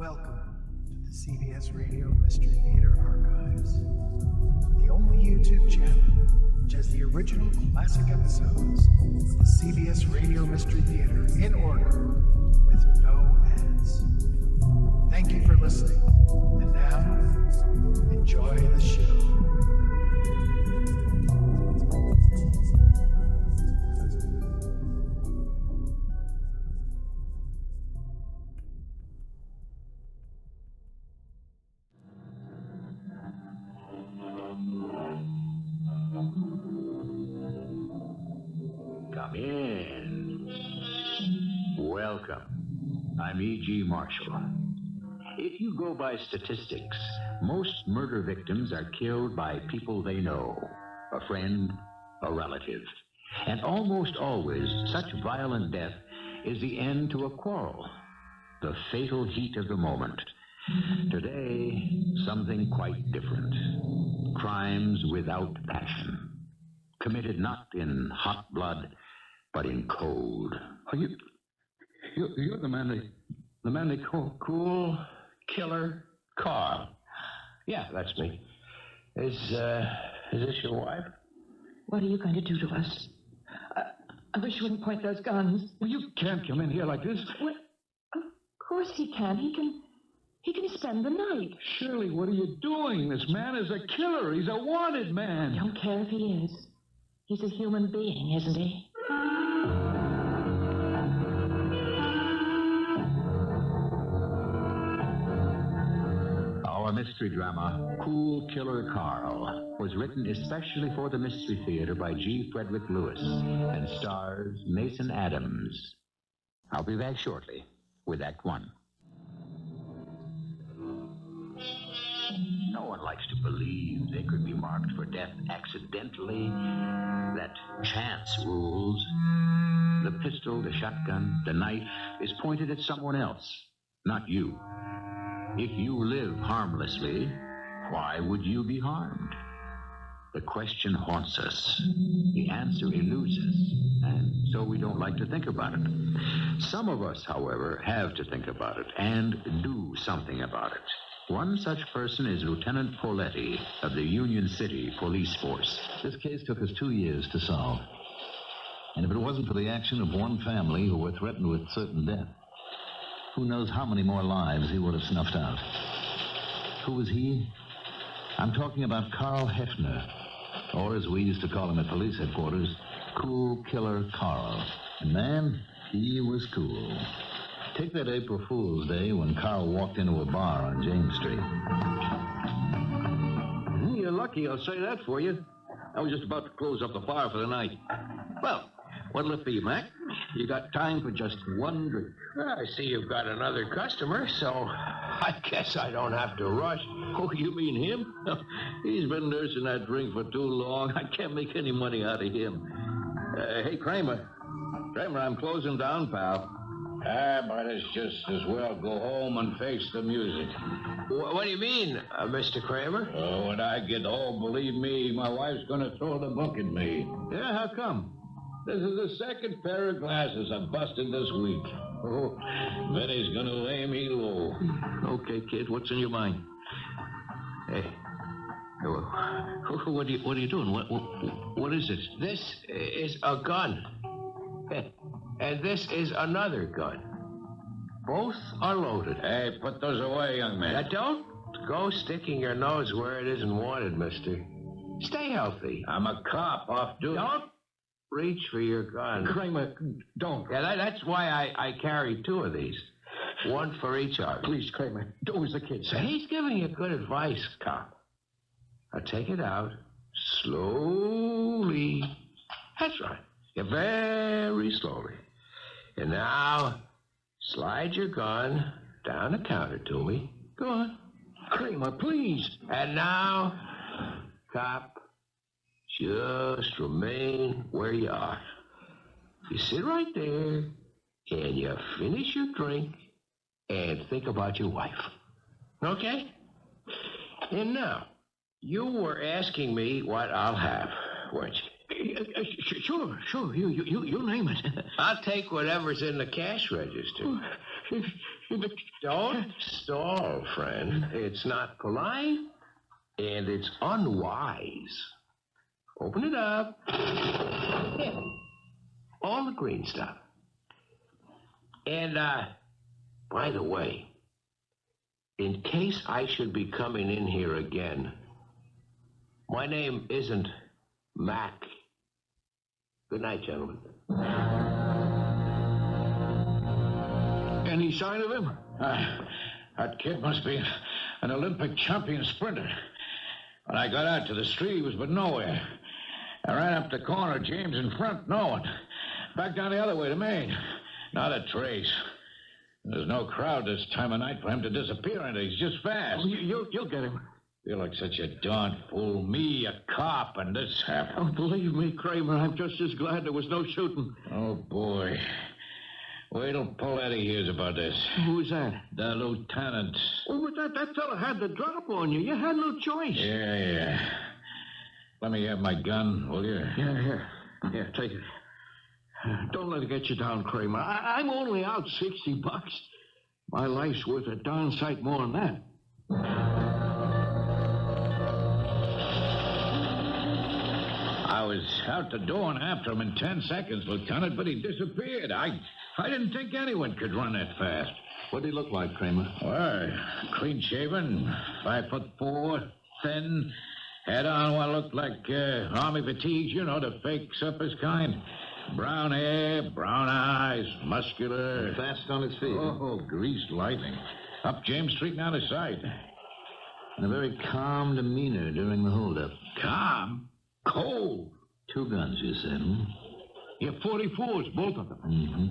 Welcome to the CBS Radio Mystery Theater Archives, the only YouTube channel which has the original classic episodes of the CBS Radio Mystery Theater in order with no ads. Thank you for listening, and now, enjoy the show. Come in. Welcome. I'm E.G. Marshall. If you go by statistics, most murder victims are killed by people they know, a friend, a relative. And almost always, such violent death is the end to a quarrel, the fatal heat of the moment. Today, something quite different. Crimes without passion. Committed not in hot blood, but in cold. Oh, you're the man they call Cool Killer Carl. Yeah, that's me. Is this your wife? What are you going to do to us? I wish you wouldn't point those guns. Well, you can't come in here like this. Well, of course he can. He can spend the night. Shirley, what are you doing? This man is a killer. He's a wanted man. I don't care if he is. He's a human being, isn't he? Our mystery drama, Cool Killer Carl, was written especially for the Mystery Theater by G. Frederick Lewis and stars Mason Adams. I'll be back shortly with Act One. No one likes to believe they could be marked for death accidentally, that chance rules. The pistol, the shotgun, the knife is pointed at someone else, not you. If you live harmlessly, why would you be harmed? The question haunts us. The answer eludes us, and so we don't like to think about it. Some of us, however, have to think about it and do something about it. One such person is Lieutenant Poletti of the Union City Police Force. This case took us 2 years to solve. And if it wasn't for the action of one family who were threatened with certain death, who knows how many more lives he would have snuffed out. Who was he? I'm talking about Carl Hefner, or as we used to call him at police headquarters, Cool Killer Carl. And man, he was cool. Take that April Fool's Day when Carl walked into a bar on James Street. You're lucky, I'll say that for you. I was just about to close up the bar for the night. Well, what'll it be, Mac? You got time for just one drink. Well, I see you've got another customer, so I guess I don't have to rush. Oh, you mean him? He's been nursing that drink for too long. I can't make any money out of him. Hey, Kramer. Kramer, I'm closing down, pal. But it's just as well go home and face the music. What do you mean, Mr. Kramer? Oh, when I get home, believe me, my wife's going to throw the book at me. Yeah, how come? This is the second pair of glasses I've busted this week. Oh, Vinny's going to lay me low. Okay, kid, what's in your mind? Hey, what are you doing? What is this? This is a gun. And this is another gun. Both are loaded. Hey, put those away, young man. Now, don't go sticking your nose where it isn't wanted, mister. Stay healthy. I'm a cop off duty. Don't reach for your gun. Kramer, don't. Yeah, that's why I carry two of these. One for each arm. Please, Kramer, do as the kids So say. he's giving you good advice, cop. Now take it out slowly. That's right. Yeah, very slowly. And now, slide your gun down the counter to me. Go on. Kramer, please. And now, cop, just remain where you are. You sit right there, and you finish your drink, and think about your wife. Okay? And now, you were asking me what I'll have, weren't you? Sure. You name it. I'll take whatever's in the cash register. Don't stall, friend. It's not polite, and it's unwise. Open it up. Yeah. All the green stuff. And, by the way, in case I should be coming in here again, my name isn't Mac. Good night, gentlemen. Any sign of him? That kid must be an Olympic champion sprinter. When I got out to the street, he was but nowhere. I ran up the corner, James in front, no one. Back down the other way to Maine. Not a trace. There's no crowd this time of night for him to disappear into. He's just fast. Oh, you'll get him. Feel like such a darn fool. Me, a cop, and this happened. Oh, believe me, Kramer, I'm just as glad there was no shooting. Oh, boy. Wait till Poletti hears about this. Who's that? The lieutenant. Oh, but that fella had the drop on you. You had no choice. Yeah. Let me have my gun, will you? Yeah, take it. Don't let it get you down, Kramer. I'm only out $60. My life's worth a darn sight more than that. I was out the door and after him in 10 seconds, Lieutenant, but he disappeared. I didn't think anyone could run that fast. What did he look like, Kramer? Well, clean-shaven, 5'4", thin, had on what looked like army fatigues, you know, the fake surface kind. Brown hair, brown eyes, muscular. Fast on his feet. Oh, greased lightning. Up James Street and out of sight. And a very calm demeanor during the holdup. Calm? Cold. 2 guns, you said, hmm? Yeah, 44s, both of them. Mm-hmm.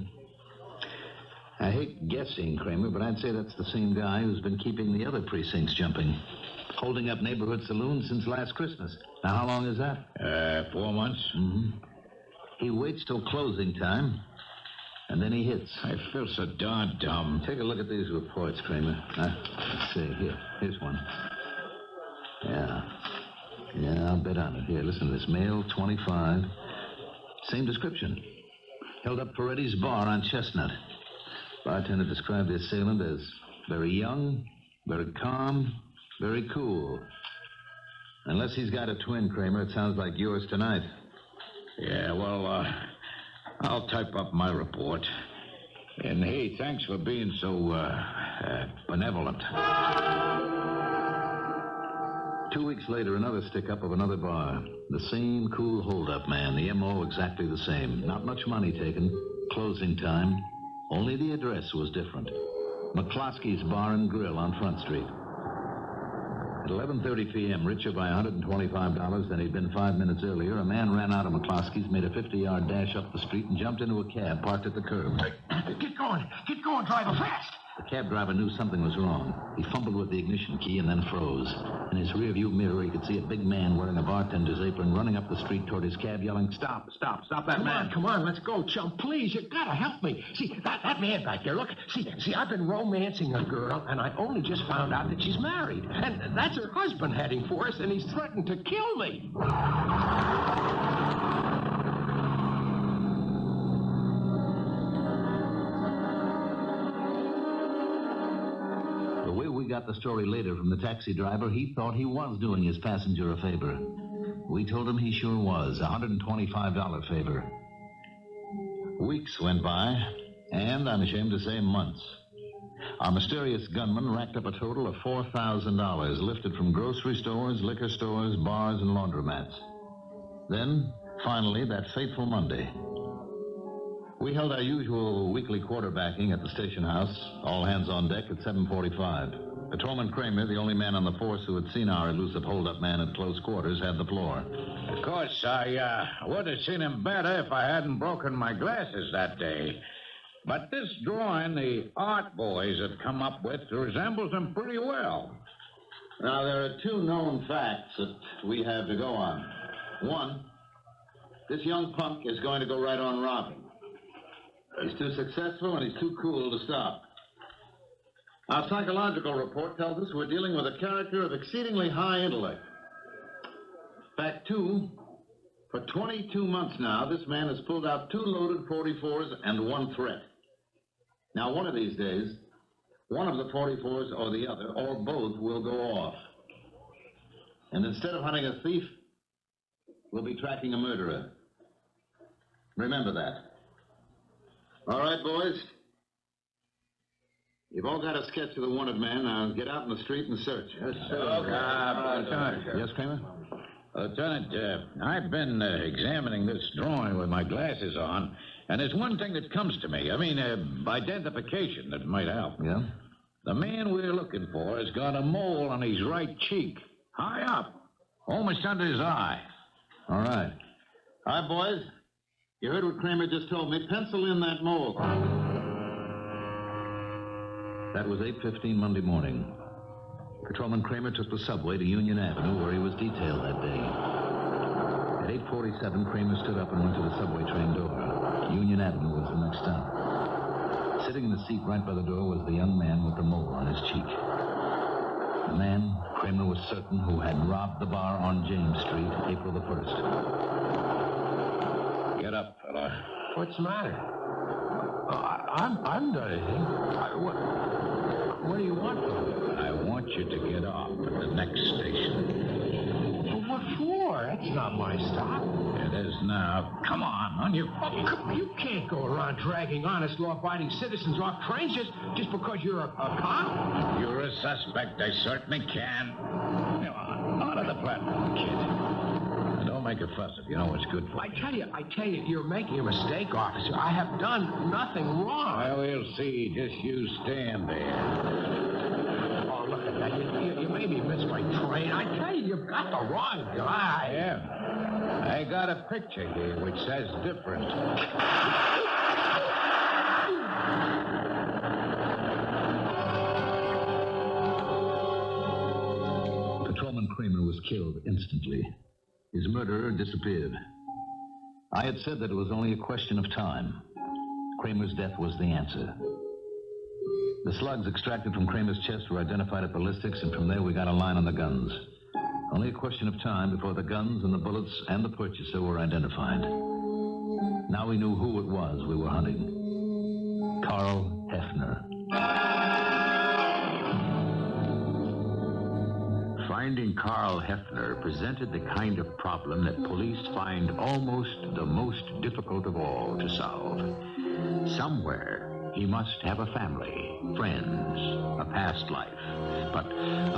I hate guessing, Kramer, but I'd say that's the same guy who's been keeping the other precincts jumping. Holding up neighborhood saloons since last Christmas. Now, how long is that? 4 months. Mm-hmm. He waits till closing time, and then he hits. I feel so darn dumb. Take a look at these reports, Kramer. Let's see. Here's one. Yeah, I'll bet on it. Here, listen to this. Male, 25. Same description. Held up Ferretti's bar on Chestnut. Bartender described the assailant as very young, very calm, very cool. Unless he's got a twin, Kramer, it sounds like yours tonight. Yeah, well, I'll type up my report. And, hey, thanks for being so, benevolent. 2 weeks later, another stick-up of another bar. The same cool hold-up man. The M.O. exactly the same. Not much money taken. Closing time. Only the address was different. McCloskey's Bar and Grill on Front Street. At 11:30 p.m., richer by $125 than he'd been 5 minutes earlier, a man ran out of McCloskey's, made a 50-yard dash up the street, and jumped into a cab parked at the curb. Get going, driver, fast! The cab driver knew something was wrong. He fumbled with the ignition key and then froze. In his rearview mirror, he could see a big man wearing a bartender's apron running up the street toward his cab, yelling, Stop that man. Come on, let's go, chum. Please, you gotta help me. See, that man back there, look. See, I've been romancing a girl, and I only just found out that she's married. And that's her husband heading for us, and he's threatened to kill me. We got the story later from the taxi driver. He thought he was doing his passenger a favor. We told him he sure was. A $125 favor. Weeks went by, and I'm ashamed to say months. Our mysterious gunman racked up a total of $4,000 lifted from grocery stores, liquor stores, bars, and laundromats. Then, finally, that fateful Monday. We held our usual weekly quarterbacking at the station house, all hands on deck at 7:45. Patrolman Kramer, the only man on the force who had seen our elusive hold-up man at close quarters, had the floor. Of course, I would have seen him better if I hadn't broken my glasses that day. But this drawing the art boys had come up with resembles him pretty well. Now, there are 2 known facts that we have to go on. 1, this young punk is going to go right on robbing. He's too successful and he's too cool to stop. Our psychological report tells us we're dealing with a character of exceedingly high intellect. Fact 2, for 22 months now, this man has pulled out 2 loaded 44s and 1 threat. Now, one of these days, one of the 44s or the other, or both, will go off. And instead of hunting a thief, we'll be tracking a murderer. Remember that. All right, boys. You've all got a sketch of the wanted man. Now get out in the street and search. Yes, sir. Lieutenant. Yes, Kramer? Lieutenant, I've been examining this drawing with my glasses on, and there's one thing that comes to me. I mean, identification that might help. Yeah? The man we're looking for has got a mole on his right cheek, high up, almost under his eye. All right. All right, boys. You heard what Kramer just told me. Pencil in that mole. That was 8:15 Monday morning. Patrolman Kramer took the subway to Union Avenue, where he was detailed that day. At 8:47, Kramer stood up and went to the subway train door. Union Avenue was the next stop. Sitting in the seat right by the door was the young man with the mole on his cheek. The man, Kramer was certain, who had robbed the bar on James Street, April the 1st. Get up, fella. What's the matter? I'm done anything. What do you want from me? I want you to get off at the next station. Well, what for? That's not my stop. It is now. Come on your feet. You can't go around dragging honest, law-abiding citizens off trains just because you're a cop. You're a suspect. I certainly can. Come on of the platform, kid. And don't make a fuss if you know what's good for I tell you, you're making a mistake, officer. I have done nothing wrong. Well, we'll see. Just you stand there. Oh, look at that. You made me miss my train. I tell you, you've got the wrong guy. Yeah. I got a picture here which says different. Patrolman Kramer was killed instantly. His murderer disappeared. I had said that it was only a question of time. Kramer's death was the answer. The slugs extracted from Kramer's chest were identified at ballistics, and from there we got a line on the guns. Only a question of time before the guns and the bullets and the purchaser were identified. Now we knew who it was we were hunting. Carl Hefner. Finding Carl Hefner presented the kind of problem that police find almost the most difficult of all to solve. Somewhere, he must have a family, friends, a past life. But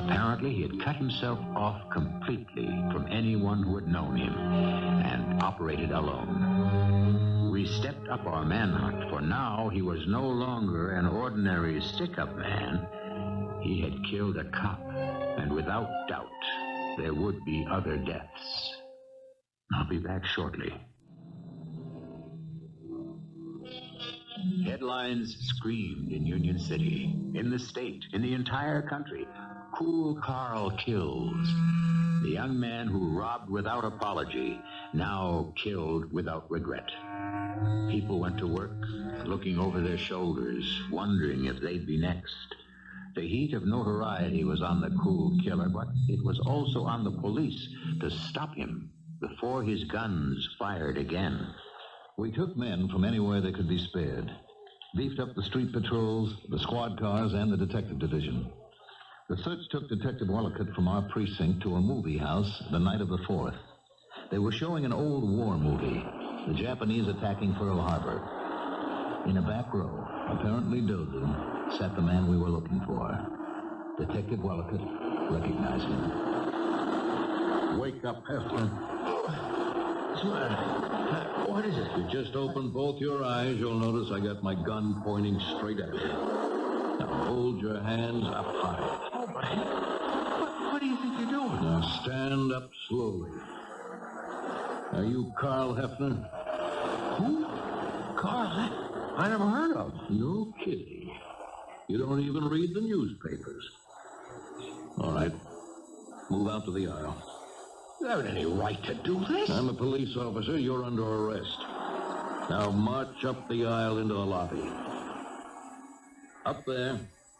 apparently he had cut himself off completely from anyone who had known him and operated alone. We stepped up our manhunt, for now he was no longer an ordinary stick-up man. He had killed a cop, and without doubt, there would be other deaths. I'll be back shortly. Headlines screamed in Union City, in the state, in the entire country. Cool Carl kills. The young man who robbed without apology, now killed without regret. People went to work, looking over their shoulders, wondering if they'd be next. The heat of notoriety was on the cool killer, but it was also on the police to stop him before his guns fired again. We took men from anywhere they could be spared. Beefed up the street patrols, the squad cars, and the detective division. The search took Detective Wallicott from our precinct to a movie house the night of the 4th. They were showing an old war movie, the Japanese attacking Pearl Harbor. In a back row, apparently dozing, sat the man we were looking for. Detective Wallicott recognized him. Wake up, Hefner. What's the matter? What is it? You just open both your eyes, you'll notice I got my gun pointing straight at you. Now hold your hands up high. Oh, my. What do you think you're doing? Now stand up slowly. Are you Carl Hefner? Who? Carl? I never heard of him. No kidding. You don't even read the newspapers. All right. Move out to the aisle. You haven't any right to do this. I'm a police officer. You're under arrest. Now march up the aisle into the lobby. Up there,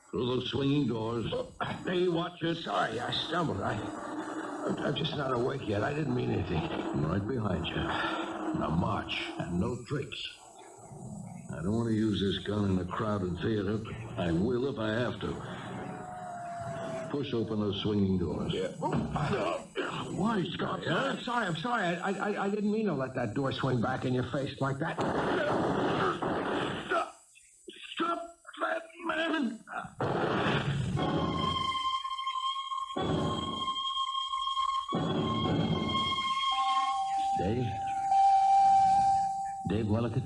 through those swinging doors. Hey, watch it. Sorry, I stumbled. I'm just not awake yet. I didn't mean anything. I'm right behind you. Now march, and no tricks. I don't want to use this gun in a crowded theater, but I will if I have to. Push open those swinging doors. Yeah. Why, Scott? I'm sorry. I didn't mean to let that door swing back in your face like that. Stop that man! Dave Wellicut?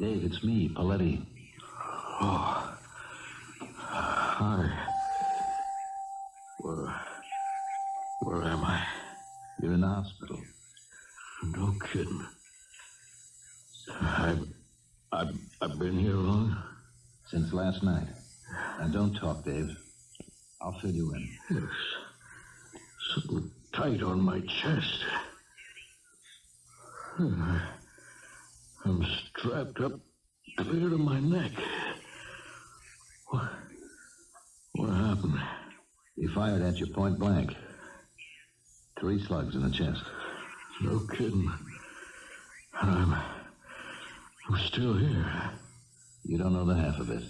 Dave, it's me, Paletti. Oh. Hi. Where am I? You're in the hospital. No kidding. I've been here long? Since last night. Now, don't talk, Dave. I'll fill you in. Yes. Something tight on my chest. I'm strapped up clear to my neck. What happened? He fired at you point blank. 3 slugs in the chest. No kidding. I'm still here. You don't know the half of it.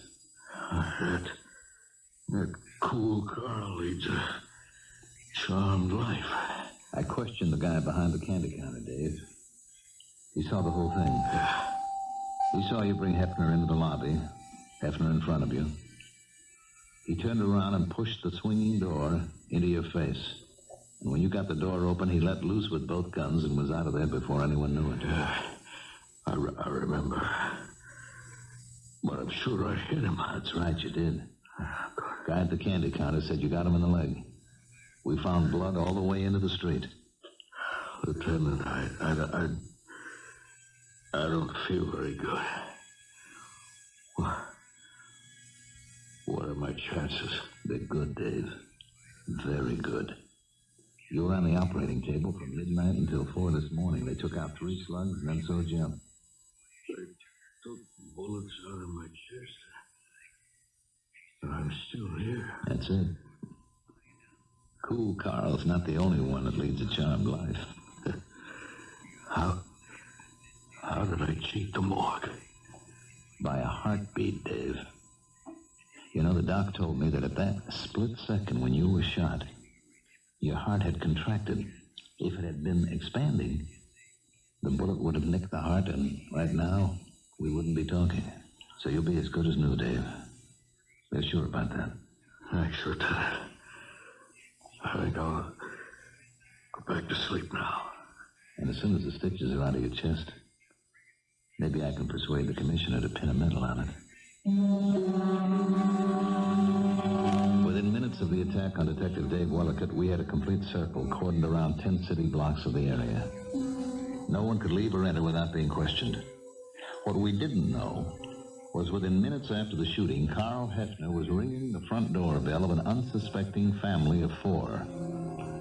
That cool Carl leads a charmed life. I questioned the guy behind the candy counter, Dave. He saw the whole thing. He saw you bring Hefner into the lobby, Hefner in front of you. He turned around and pushed the swinging door into your face. And when you got the door open, he let loose with both guns and was out of there before anyone knew it. I remember. But I'm sure I hit him. That's right, you did. Guy at the candy counter said you got him in the leg. We found blood all the way into the street. Lieutenant, I don't feel very good. What are my chances? They're good, Dave. Very good. You were on the operating table from midnight until 4 this morning. They took out 3 slugs and then sewed you up. They took bullets out of my chest. And I'm still here. That's it. Cool Carl's not the only one that leads a charmed life. How did I cheat the morgue? By a heartbeat, Dave. You know, the doc told me that at that split second when you were shot, your heart had contracted. If it had been expanding, the bullet would have nicked the heart, and right now, we wouldn't be talking. So you'll be as good as new, Dave. They're sure about that. Thanks, Lieutenant. I think I'll go back to sleep now. And as soon as the stitches are out of your chest, maybe I can persuade the commissioner to pin a medal on it. Within minutes of the attack on Detective Dave Wellicut, we had a complete circle cordoned around 10 city blocks of the area. No one could leave or enter without being questioned. What we didn't know was within minutes after the shooting, Carl Hefner was ringing the front door bell of an unsuspecting family of 4.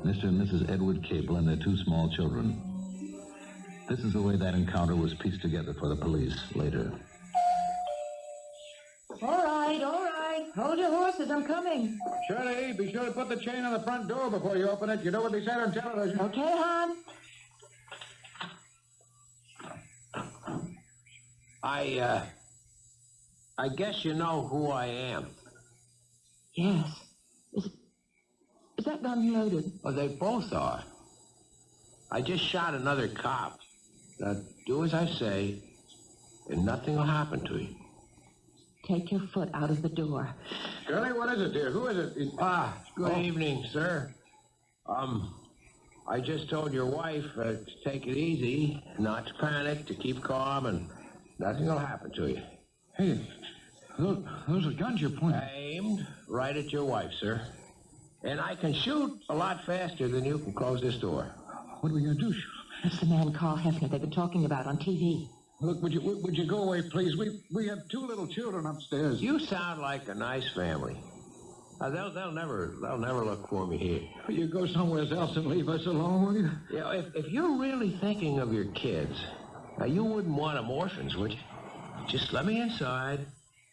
Mr. and Mrs. Edward Cable and their 2 small children. This is the way that encounter was pieced together for the police later. All right. Hold your horses, I'm coming. Shirley, be sure to put the chain on the front door before you open it. You know what they said on television. Okay, hon. I guess you know who I am. Yes. Is that gun loaded? Well, they both are. I just shot another cop. Now, do as I say, and nothing will happen to you. Take your foot out of the door. Shirley, what is it, dear? Who is it? Good evening, sir. I just told your wife to take it easy, not to panic, to keep calm, and nothing will happen to you. Hey, look, those are guns you're pointing. Aimed right at your wife, sir. And I can shoot a lot faster than you can close this door. What are we going to do? It's the man Carl Hefner they've been talking about on TV. Look, would you go away, please? We have 2 little children upstairs. You sound like a nice family. They'll never look for me here. Will you go somewhere else and leave us alone, will you? You know, if you're really thinking of your kids, you wouldn't want them orphans, would you? Just let me inside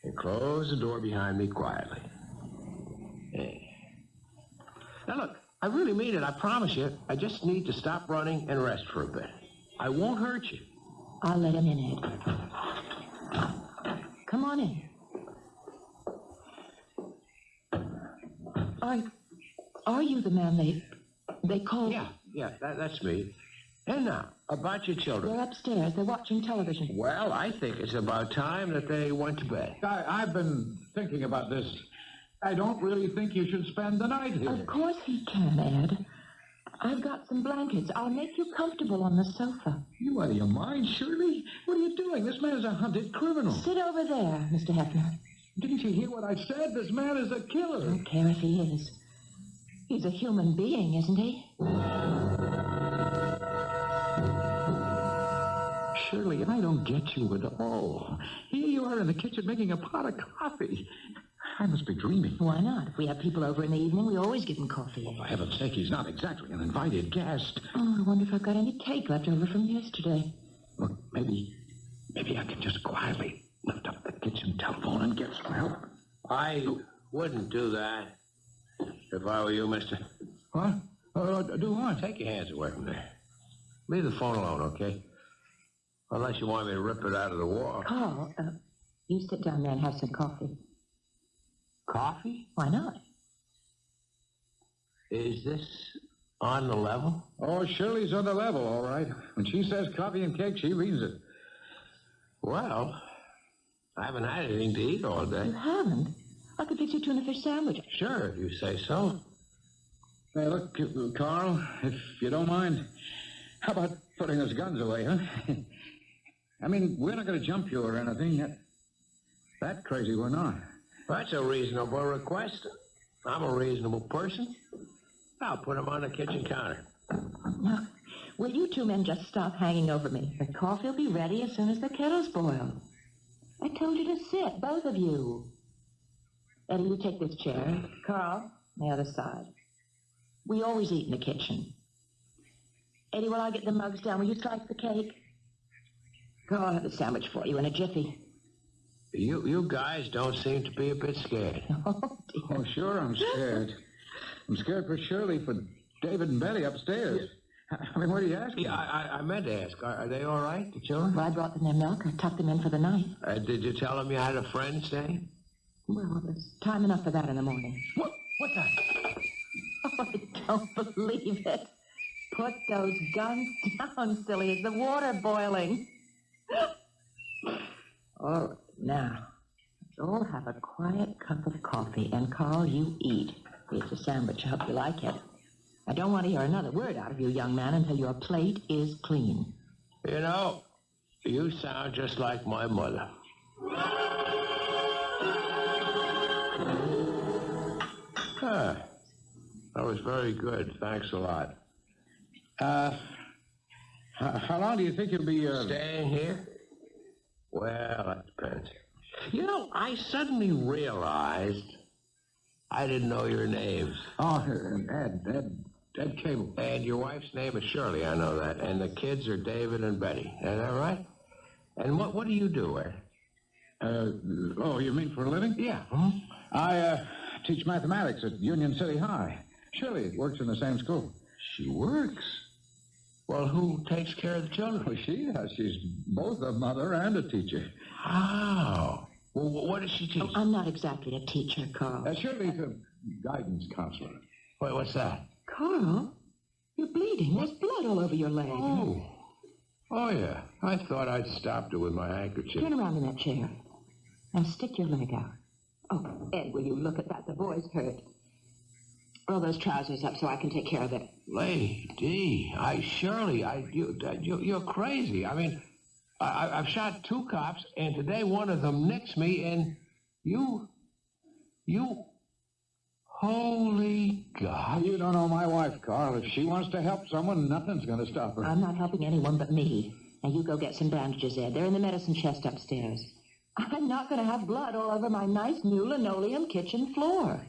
and close the door behind me quietly. Hey. Now look, I really mean it, I promise you. I just need to stop running and rest for a bit. I won't hurt you. I'll let him in, Ed. Come on in. Are you the man they called? Yeah, that's me. And now, about your children. They're upstairs. They're watching television. Well, I think it's about time that they went to bed. I've been thinking about this. I don't really think you should spend the night here. Of course he can, Ed. I've got some blankets. I'll make you comfortable on the sofa. You out of your mind, Shirley? What are you doing? This man's a hunted criminal. Sit over there, Mr. Hefner. Didn't you hear what I said? This man is a killer. I don't care if he is. He's a human being, isn't he? Shirley, I don't get you at all. Here you are in the kitchen making a pot of coffee. I must be dreaming. Why not? If we have people over in the evening, we always give them coffee. For heaven's sake, he's not exactly an invited guest. Oh, I wonder if I've got any cake left over from yesterday. Look, maybe I can just quietly lift up the kitchen telephone and get some help. I wouldn't do that if I were you, mister. What? Do what? Take your hands away from there. Leave the phone alone, okay? Unless you want me to rip it out of the wall. Carl, you sit down there and have some coffee. Coffee? Why not? Is this on the level? Oh, Shirley's on the level, all right. When she says coffee and cake, she means it. Well, I haven't had anything to eat all day. You haven't? I could fix you a tuna fish sandwich. Sure, if you say so. Hey, look, Carl, if you don't mind, how about putting those guns away, huh? I mean, we're not going to jump you or anything. That crazy we're not. That's a reasonable request. I'm a reasonable person. I'll put them on the kitchen counter. Now, will you two men just stop hanging over me? The coffee will be ready as soon as the kettle's boiled. I told you to sit, both of you. Eddie, you take this chair. Carl, the other side. We always eat in the kitchen. Eddie, while I get the mugs down, will you slice the cake? Carl, I'll have the sandwich for you in a jiffy. You guys don't seem to be a bit scared. Oh, dear. Oh, sure, I'm scared. I'm scared for Shirley, for David and Betty upstairs. I mean, what are you asking? Yeah, I meant to ask. Are they all right, the children? Well, I brought them their milk. I tucked them in for the night. Did you tell them you had a friend staying? Well, there's time enough for that in the morning. What's that? Oh, I don't believe it. Put those guns down, silly. Is the water boiling? All right, now, let's all have a quiet cup of coffee. And, Carl, you eat. It's a sandwich. I hope you like it. I don't want to hear another word out of you, young man, until your plate is clean. You know, you sound just like my mother. That was very good. Thanks a lot. How long do you think you'll be, Staying here? Well, that depends. You know, I suddenly realized I didn't know your names. Oh, Ed Cable. And your wife's name is Shirley, I know that. And the kids are David and Betty. Is that right? And what do you do, Ed? You mean for a living? Yeah. I teach mathematics at Union City High. Shirley works in the same school. She works? Well, who takes care of the children? Well, she does. She's both a mother and a teacher. How? Well, what does she teach? Oh, I'm not exactly a teacher, Carl. Shirley's a guidance counselor. Wait, what's that? Carl, you're bleeding. There's blood all over your leg. Oh, yeah. I thought I'd stopped her with my handkerchief. Turn around in that chair. Now stick your leg out. Oh, Ed, will you look at that? The boy's hurt. Roll those trousers up so I can take care of it. Lady, you're crazy. I mean, I've shot 2 cops, and today one of them nicks me, and you, holy God. You don't know my wife, Carl. If she wants to help someone, nothing's going to stop her. I'm not helping anyone but me. Now you go get some bandages, Ed. They're in the medicine chest upstairs. I'm not going to have blood all over my nice new linoleum kitchen floor.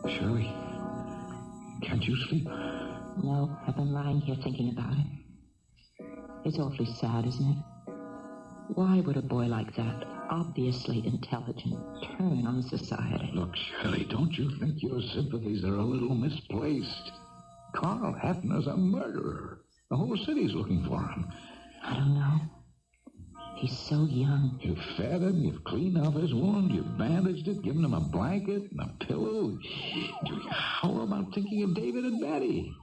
Shirley, can't you sleep? No, I've been lying here thinking about it. It's awfully sad, isn't it? Why would a boy like that, obviously intelligent, turn on society? Look, Shirley, don't you think your sympathies are a little misplaced? Carl Hefner's a murderer. The whole city's looking for him. I don't know. He's so young. You've fed him, you've cleaned off his wound, you've bandaged it, given him a blanket and a pillow. How about thinking of David and Betty?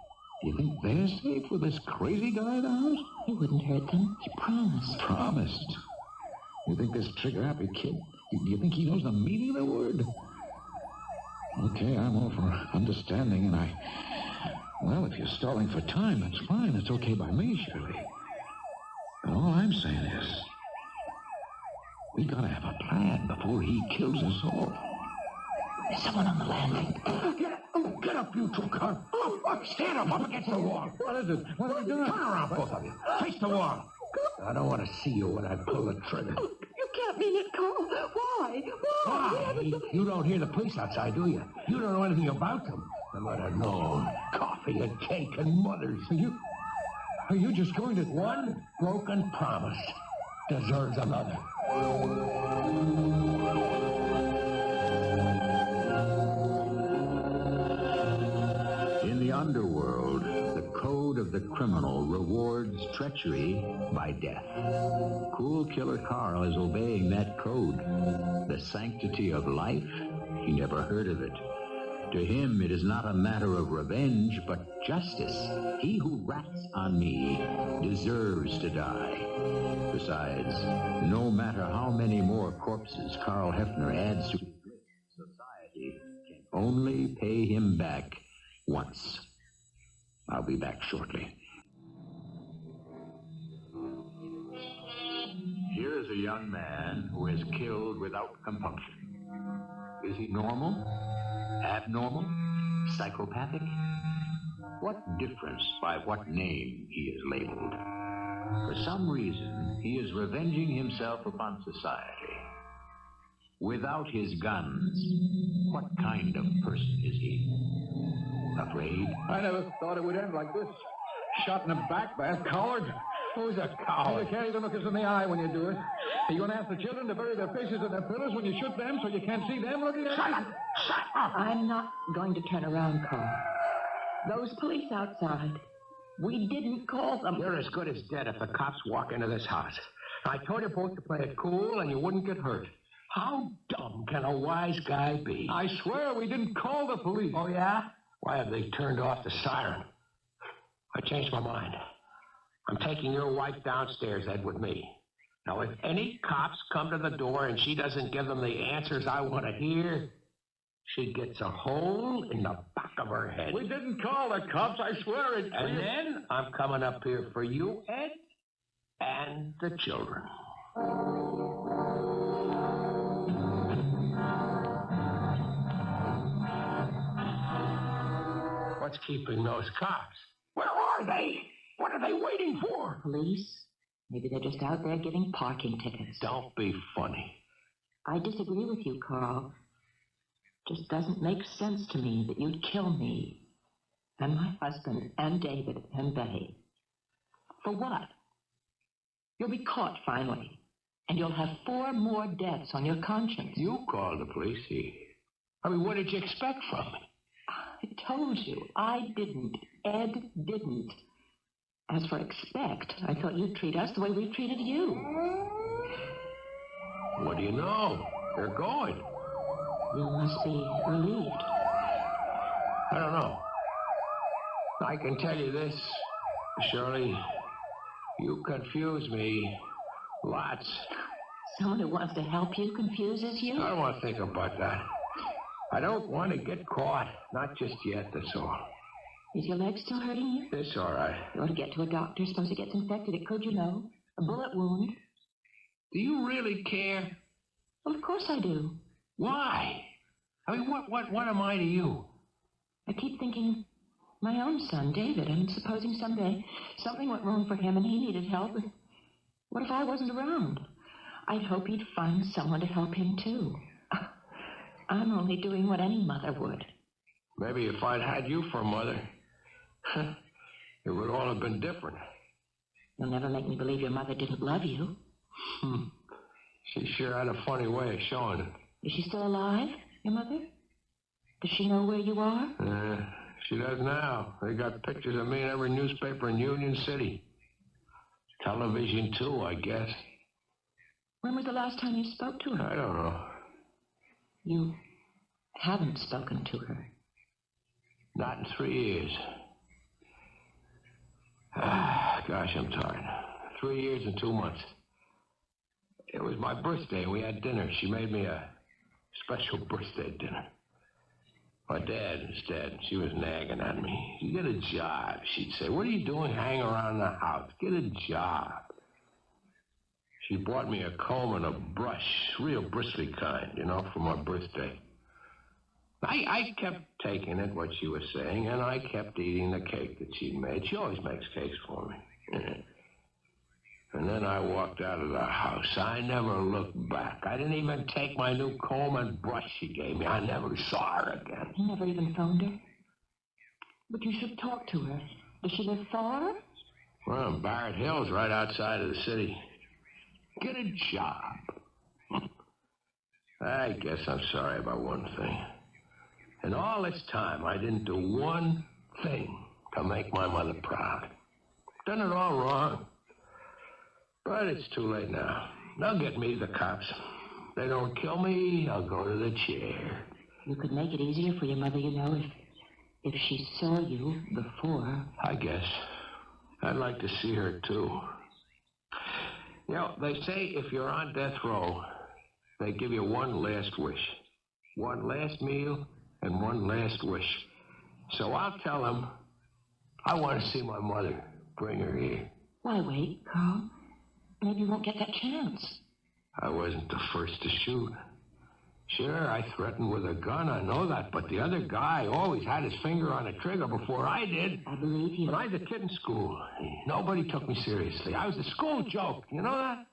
Do you think they're safe with this crazy guy in the house? He wouldn't hurt them. He promised. Promised? You think this trigger-happy kid, do you think he knows the meaning of the word? Okay, I'm all for understanding, and well, if you're stalling for time, that's fine. It's okay by me, Shirley. But all I'm saying is, we gotta have a plan before he kills us all. There's someone on the landing. Get up, you two, Carl. Stand up against the wall. What is it? What are you doing? Turn around, both of you. Face the wall. I don't want to see you when I pull the trigger. You can't mean it, Carl. Why? Why? You don't hear the police outside, do you? You don't know anything about them. I might have known. Coffee and cake and mothers. Are you just going to... One broken promise deserves another. In the underworld, the code of the criminal rewards treachery by death. Cool Killer Carl is obeying that code. The sanctity of life, he never heard of it. To him, it is not a matter of revenge, but justice. He who rats on me deserves to die. Besides, no matter how many more corpses Carl Hefner adds to his list, society can only pay him back once. I'll be back shortly. Here is a young man who is killed without compunction. Is he normal? Abnormal? Psychopathic? What difference by what name he is labeled? For some reason, he is revenging himself upon society. Without his guns, what kind of person is he? Afraid? I never thought it would end like this. Shot in the back by a coward. Who's a coward? You carry the lookers in the eye when you do it. Are you going to ask the children to bury their faces in their pillows when you shoot them so you can't see them looking at you? Shut up! I'm not going to turn around, Carl. Those police outside, we didn't call them. You're as good as dead if the cops walk into this house. I told you both to play it cool and you wouldn't get hurt. How dumb can a wise guy be? I swear we didn't call the police. Oh, yeah? Why have they turned off the siren? I changed my mind. I'm taking your wife downstairs, Ed, with me. Now, if any cops come to the door and she doesn't give them the answers I want to hear, she gets a hole in the back of her head. We didn't call the cops, I swear it. And then I'm coming up here for you, Ed, and the children. What's keeping those cops? Where are they? What are they waiting for? Police? Maybe they're just out there giving parking tickets. Don't be funny. I disagree with you, Carl. Just doesn't make sense to me that you'd kill me and my husband and David and Betty. For what? You'll be caught finally, and you'll have 4 more deaths on your conscience. You called the police. I mean, what did you expect from me? I told you, I didn't. Ed didn't. As for expect, I thought you'd treat us the way we treated you. What do you know? They're going. You must be relieved. I don't know. I can tell you this, Shirley. You confuse me lots. Someone who wants to help you confuses you? I don't want to think about that. I don't want to get caught. Not just yet, that's all. Is your leg still hurting you? It's all right. You ought to get to a doctor. Suppose it gets infected. It could, you know. A bullet wound. Do you really care? Well, of course I do. Why? I mean, what am I to you? I keep thinking my own son, David. I mean, supposing someday something went wrong for him and he needed help. What if I wasn't around? I'd hope he'd find someone to help him, too. I'm only doing what any mother would. Maybe if I'd had you for a mother, it would all have been different. You'll never make me believe your mother didn't love you. She sure had a funny way of showing it. Is she still alive, your mother? Does she know where you are? She does now. They got pictures of me in every newspaper in Union City. Television, too, I guess. When was the last time you spoke to her? I don't know. You haven't spoken to her. Not in 3 years. Gosh, I'm tired. 3 years and 2 months. It was my birthday, and we had dinner. She made me a special birthday dinner. My dad instead, she was nagging at me. You get a job, she'd say. What are you doing hanging around the house? Get a job. She bought me a comb and a brush, real bristly kind, for my birthday. I kept taking it, what she was saying, and I kept eating the cake that she made. She always makes cakes for me. And then I walked out of the house. I never looked back. I didn't even take my new comb and brush she gave me. I never saw her again. You never even phoned her? But you should talk to her. Does she live far? Well, in Barrett Hills, right outside of the city. Get a job. I guess I'm sorry about one thing. In all this time, I didn't do one thing to make my mother proud. Done it all wrong. But it's too late now. They'll get me to the cops. They don't kill me, I'll go to the chair. You could make it easier for your mother, if she saw you before. I guess. I'd like to see her, too. They say if you're on death row, they give you one last wish. One last meal and one last wish. So I'll tell them I want to see my mother. Bring her here. Why wait, Carl? Maybe you won't get that chance. I wasn't the first to shoot. Sure, I threatened with a gun, I know that, but the other guy always had his finger on the trigger before I did. I believe you. When I was a kid in school, nobody took me seriously. I was a school joke, you know that?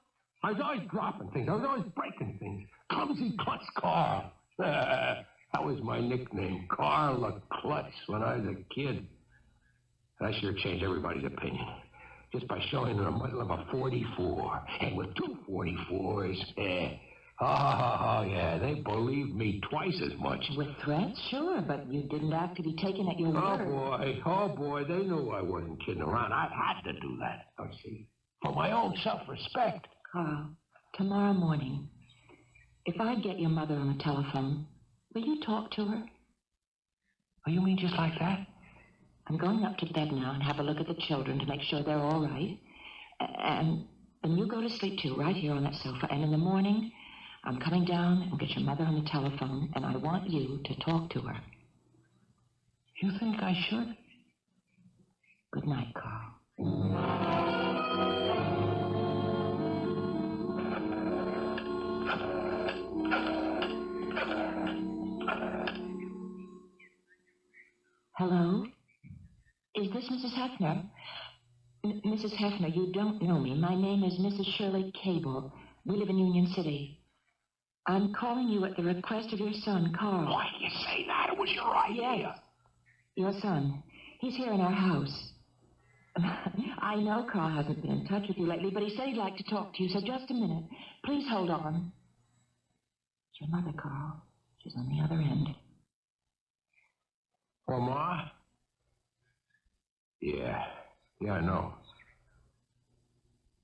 I was always dropping things. I was always breaking things. Clumsy Klutz Carl. That was my nickname, Carl the Klutz, when I was a kid. And I sure changed everybody's opinion. Just by showing her a muzzle of a 44. And with 2 44s, yeah, they believed me twice as much. With threats, sure, but you didn't have to be taken at your word. Oh, boy, they knew I wasn't kidding around. I had to do that, don't see, for my own self-respect. Carl, tomorrow morning, if I get your mother on the telephone, will you talk to her? Oh, you mean just like that? I'm going up to bed now and have a look at the children to make sure they're all right. And you go to sleep, too, right here on that sofa. And in the morning, I'm coming down and get your mother on the telephone, and I want you to talk to her. You think I should? Good night, Carl. Hello? Is this Mrs. Hefner? Mrs. Hefner, you don't know me. My name is Mrs. Shirley Cable. We live in Union City. I'm calling you at the request of your son, Carl. Why did you say that? It was your idea. Yes, your son. He's here in our house. I know Carl hasn't been in touch with you lately, but he said he'd like to talk to you, so just a minute. Please hold on. It's your mother, Carl. She's on the other end. Well, Ma? Yeah, I know.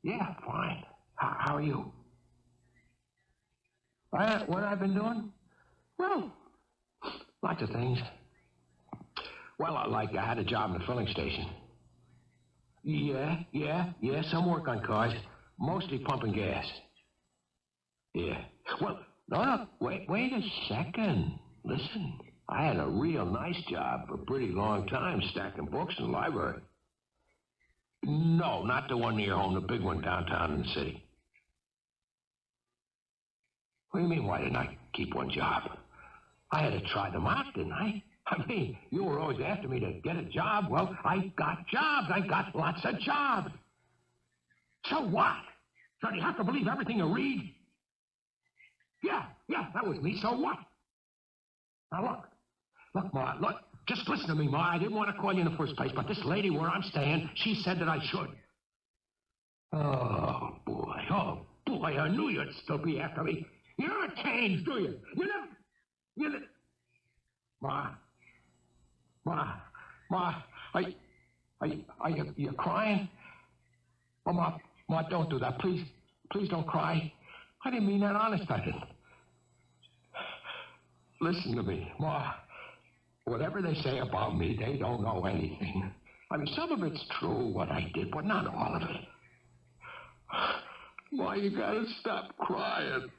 Yeah, fine. How are you? What I've been doing? Well, lots of things. Well, I had a job in the filling station. Yeah, some work on cars, mostly pumping gas. Yeah. Well, no, wait a second. Listen. I had a real nice job for a pretty long time stacking books in the library. No, not the one near home, the big one downtown in the city. What do you mean, why didn't I keep one job? I had to try them out, didn't I? I mean, you were always after me to get a job. Well, I got jobs. I got lots of jobs. So what? So do you have to believe everything you read? Yeah, that was me. So what? Now, Look, Ma, just listen to me, Ma. I didn't want to call you in the first place, but this lady where I'm staying, she said that I should. Oh, boy, I knew you'd still be after me. You never changed, do you? You never... Ma, Ma, are you crying? Oh, Ma, don't do that. Please don't cry. I didn't mean that, honest, I didn't. Listen to me, Ma. Whatever they say about me, they don't know anything. I mean, some of it's true, what I did, but not all of it. Ma, you gotta stop crying.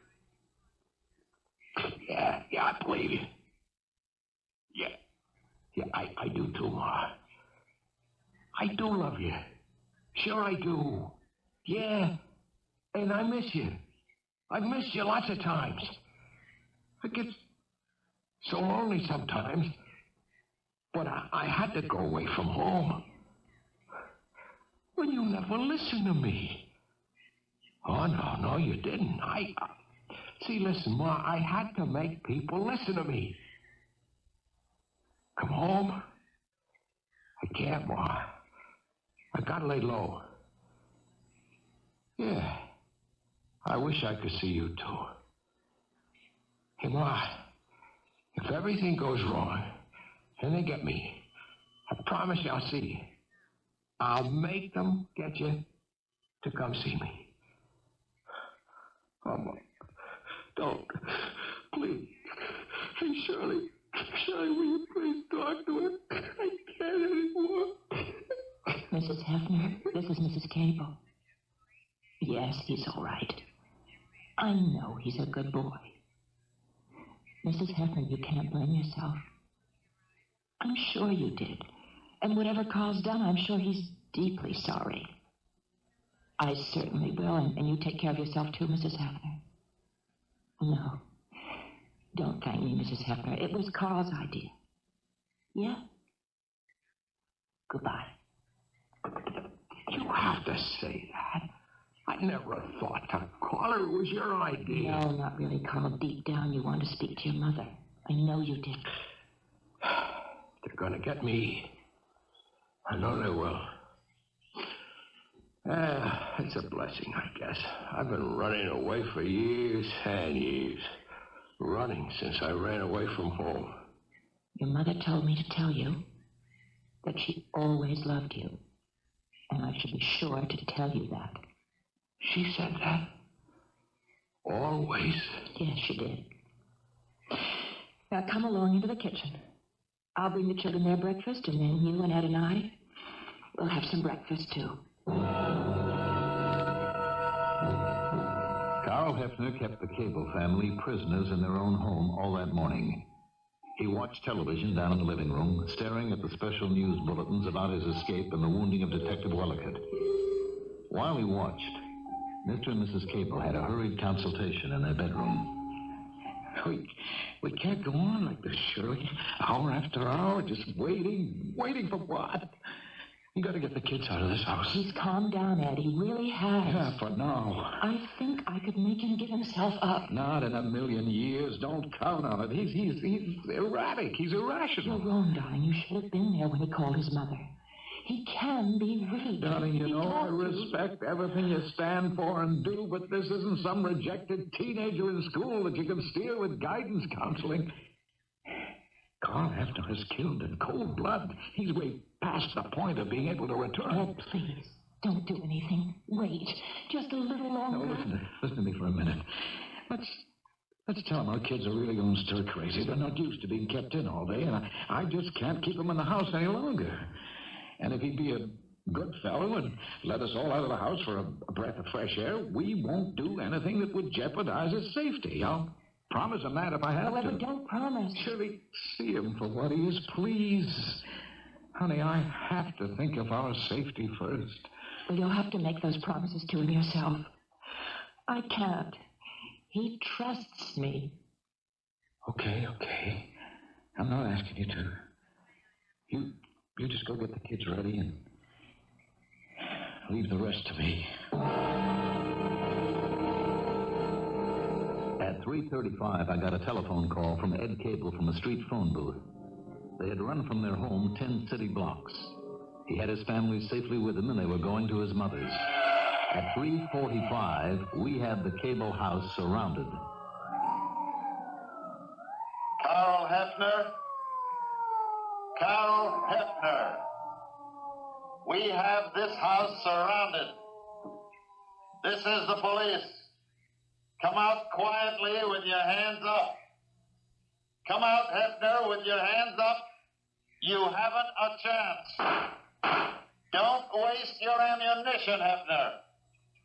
Yeah, I believe you. Yeah, I do too, Ma. I do love you. Sure I do. Yeah, and I miss you. I've missed you lots of times. I get so lonely sometimes. But I had to go away from home. Well, you never listened to me. Oh, no, you didn't. See, listen, Ma, I had to make people listen to me. Come home? I can't, Ma. I gotta lay low. Yeah, I wish I could see you, too. Hey, Ma, if everything goes wrong, and they get me, I promise you I'll see you. I'll make them get you to come see me. Oh, Mom, don't. Please. Hey, Shirley, will you please talk to him? I can't anymore. Mrs. Hefner, this is Mrs. Cable. Yes, he's all right. I know he's a good boy. Mrs. Hefner, you can't blame yourself. I'm sure you did. And whatever Carl's done, I'm sure he's deeply sorry. I certainly will, and you take care of yourself too, Mrs. Hefner. No. Don't thank me, Mrs. Hefner. It was Carl's idea. Yeah? Goodbye. You have to say that. I never thought to call her. It was your idea. No, not really, Carl. Deep down, you want to speak to your mother. I know you did. They're going to get me. I know they will. It's a blessing, I guess. I've been running away for years and years. Running since I ran away from home. Your mother told me to tell you that she always loved you. And I should be sure to tell you that. She said that? Always? Yes, she did. Now come along into the kitchen. I'll bring the children their breakfast, and then you and Ed and I will have some breakfast, too. Carl Hefner kept the Cable family prisoners in their own home all that morning. He watched television down in the living room, staring at the special news bulletins about his escape and the wounding of Detective Wellicott. While he watched, Mr. and Mrs. Cable had a hurried consultation in their bedroom. We can't go on like this, Shirley. Hour after hour, just waiting for what? You got to get the kids out of this house. He's calmed down, Ed. He really has. Yeah, for now. I think I could make him give himself up. Not in a million years. Don't count on it. He's erratic. He's irrational. You're wrong, darling. You should have been there when he called his mother. He can be weak. Darling, you know I respect everything you stand for and do, but this isn't some rejected teenager in school that you can steer with guidance counseling. Carl Hefner is killed in cold blood. He's way past the point of being able to return. Oh, please, don't do anything. Wait, just a little longer. No, listen to me for a minute. Let's tell them our kids are really going stir crazy. They're not used to being kept in all day, and I just can't keep them in the house any longer. And if he'd be a good fellow and let us all out of the house for a breath of fresh air, we won't do anything that would jeopardize his safety. I'll promise him that if I have However, to. don't promise. Shirley, see him for what he is, please. Honey, I have to think of our safety first. Well, you'll have to make those promises to him yourself. I can't. He trusts me. Okay. I'm not asking you to. You just go get the kids ready and leave the rest to me. At 3:35, I got a telephone call from Ed Cable from the street phone booth. They had run from their home 10 city blocks. He had his family safely with him, and they were going to his mother's. At 3:45, we had the Cable house surrounded. Carl Hefner? Carl Hefner. We have this house surrounded. This is the police. Come out quietly with your hands up. Come out, Hefner, with your hands up. You haven't a chance. Don't waste your ammunition, Hefner.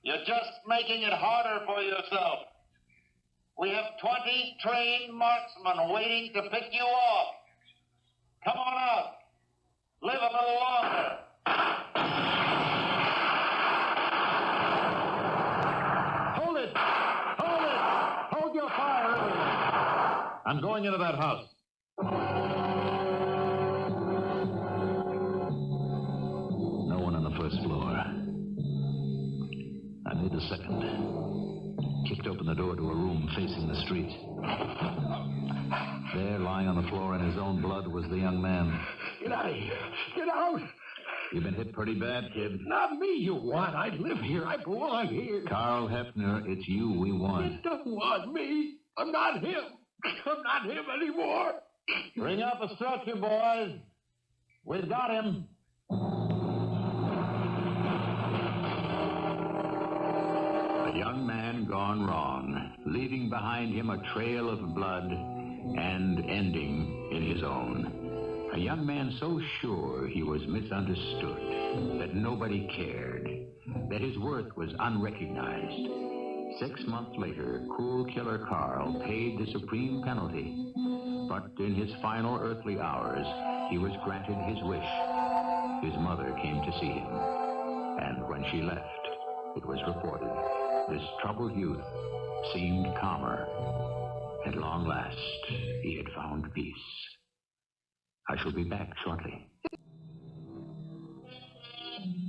You're just making it harder for yourself. We have 20 trained marksmen waiting to pick you off. Come on out. Live a little longer. Hold it! Hold it! Hold your fire! I'm going into that house. No one on the first floor. I made the second. Kicked open the door to a room facing the street. There, lying on the floor in his own blood, was the young man. Get out of here. Get out. You've been hit pretty bad, kid. Not me, you want. I live here. I belong here. Carl Hefner, it's you we want. You don't want me. I'm not him. I'm not him anymore. Bring up a stretcher, boys. We've got him. A young man gone wrong, leaving behind him a trail of blood and ending in his own. A young man so sure he was misunderstood, that nobody cared, that his worth was unrecognized. 6 months later, cool killer Carl paid the supreme penalty. But in his final earthly hours, he was granted his wish. His mother came to see him. And when she left, it was reported this troubled youth seemed calmer. At long last, he had found peace. I shall be back shortly.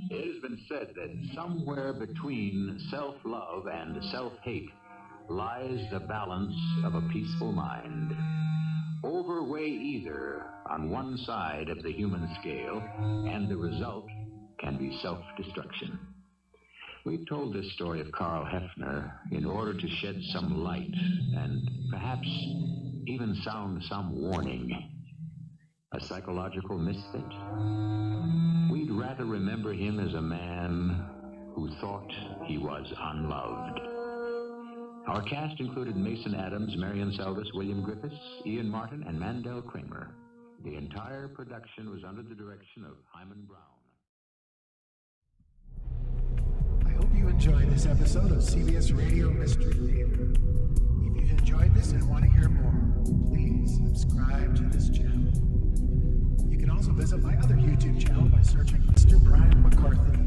It has been said that somewhere between self-love and self-hate lies the balance of a peaceful mind. Overweigh either on one side of the human scale, and the result can be self-destruction. We've told this story of Carl Hefner in order to shed some light and perhaps even sound some warning. A psychological misfit? We'd rather remember him as a man who thought he was unloved. Our cast included Mason Adams, Marian, Seldes, William Griffis, Ian Martin, and Mandel Kramer. The entire production was under the direction of Hyman Brown. I hope you enjoyed this episode of CBS Radio Mystery Theater. If you've enjoyed this and want to hear more, please subscribe to this channel. You can also visit my other YouTube channel by searching Mr. Brian McCarthy